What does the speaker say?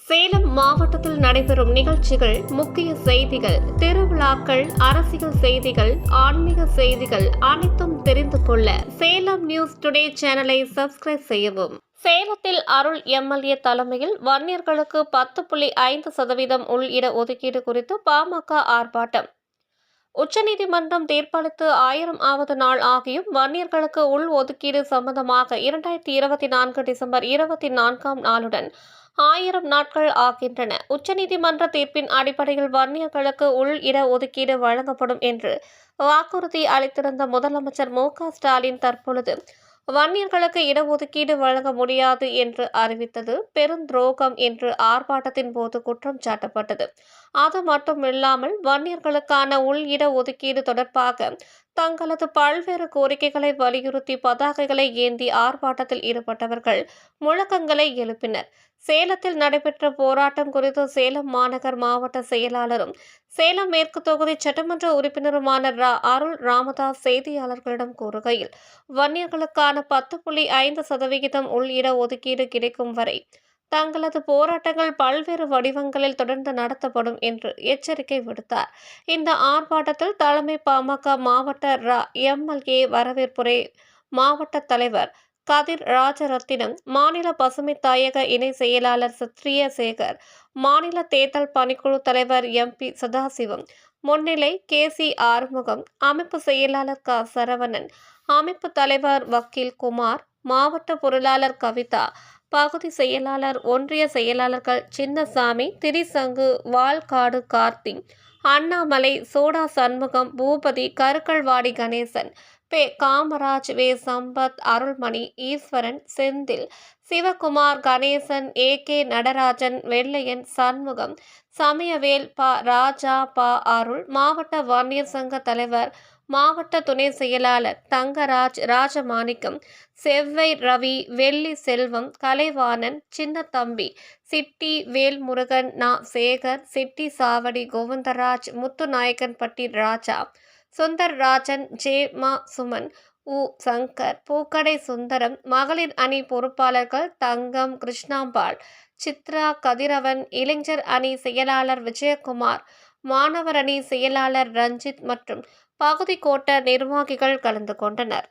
சேலம் மாவட்டத்தில் நடைபெறும் நிகழ்ச்சிகள், முக்கிய செய்திகள், திருவிழாக்கள், அரசியல் செய்திகள், ஆன்மீக செய்திகள் அனைத்தும் தெரிந்து கொள்ள சேலம் நியூஸ் டுடே சேனலை சப்ஸ்கிரைப் செய்யவும். சேலத்தில் அருள் எம்எல்ஏ தலைமையில் வன்னியர்களுக்கு 10.5% உள் இட ஒதுக்கீடு குறித்து பாமக ஆர்ப்பாட்டம். உச்சநீதிமன்றம் தீர்ப்பளித்து 1000வது நாள் ஆகியும் வன்னியர்களுக்கு உள் ஒதுக்கீடு சம்பந்தமாக 2024 டிசம்பர் 24ஆம் நாளுடன் 1000 நாட்கள் ஆகின்றன. உச்சநீதிமன்ற தீர்ப்பின் அடிப்படையில் வன்னியர்களுக்கு உள் இட ஒதுக்கீடு வழங்கப்படும் என்று வாக்குறுதி அளித்திருந்த முதலமைச்சர் மு.க.ஸ்டாலின் தற்பொழுது வன்னியர்களுக்கு இடஒதுக்கீடு வழங்க முடியாது என்று அறிவித்தது பெருந்துரோகம் என்று ஆர்ப்பாட்டத்தின் போது குற்றம் சாட்டப்பட்டது. அது மட்டுமில்லாமல் வன்னியர்களுக்கான உள் இட ஒதுக்கீடு தொடர்பாக தங்களது பல்வேறு கோரிக்கைகளை வலியுறுத்தி பதாகைகளை ஏந்தி ஆர்ப்பாட்டத்தில் ஈடுபட்டவர்கள் முழக்கங்களை எழுப்பினர். சேலத்தில் நடைபெற்ற போராட்டம் குறித்து சேலம் மாநகர் மாவட்ட செயலாளரும் சேலம் மேற்கு தொகுதி சட்டமன்ற உறுப்பினருமான அருள் ராமதாஸ் செய்தியாளர்களிடம் கூறுகையில், வன்னியர்களுக்கான 10.5% உள் இட ஒதுக்கீடு கிடைக்கும் வரை தங்களது போராட்டங்கள் பல்வேறு வடிவங்களில் தொடர்ந்து நடத்தப்படும் என்று எச்சரிக்கை விடுத்தார். இந்த ஆர்ப்பாட்டத்தில் தலைமை பாமக மாவட்ட எம்எல்ஏ வரவேற்புரை மாவட்ட தலைவர் கதிர் ராஜரத்தினம், மாநில பசுமை தாயக இணை செயலாளர் சத்ரியசேகர், மாநில தேர்தல் பணிக்குழு தலைவர் எம்பி சதாசிவம் முன்னிலை, கேசி ஆறுமுகம், அமைப்பு செயலாளர் க சரவணன், அமைப்பு தலைவர் வக்கீல் குமார், மாவட்ட பொருளாளர் கவிதா, பகுதி செயலாளர், ஒன்றிய செயலாளர்கள் சின்னசாமி, திரிசங்கு, வால்காடு கார்த்தி, அண்ணாமலை, சோடா சண்முகம், பூபதி, கருக்கல்வாடி கணேசன், பே. காமராஜ், வே. சம்பத், அருள்மணி, ஈஸ்வரன், செந்தில், சிவகுமார், கணேசன், ஏ.கே. நடராஜன், வெள்ளையன், சண்முகம், சமயவேல், ப. ராஜா, ப. அருள், மாவட்ட வன்னியர் சங்க தலைவர், மாவட்ட துணை செயலாளர் தங்கராஜ், ராஜமாணிக்கம், செவ்வை ரவி, வெள்ளி செல்வம், கலைவாணன், சின்னத்தம்பி, சிட்டி, வேல்முருகன், நா. சேகர், சிட்டி சாவடி கோவிந்தராஜ், முத்துநாயக்கன்பட்டி ராஜா, சுந்தர்ராஜன், ஜே. மா. சுமன், உ. சங்கர், பூக்கடை சுந்தரம், மகளிர் அணி பொறுப்பாளர்கள் தங்கம், கிருஷ்ணாம்பாள், சித்ரா, கதிரவன், இளைஞர் அணி செயலாளர் விஜயகுமார், மாணவர் அணி செயலாளர் ரஞ்சித் மற்றும் பகுதி கோட்ட நிர்வாகிகள் கலந்து கொண்டனர்.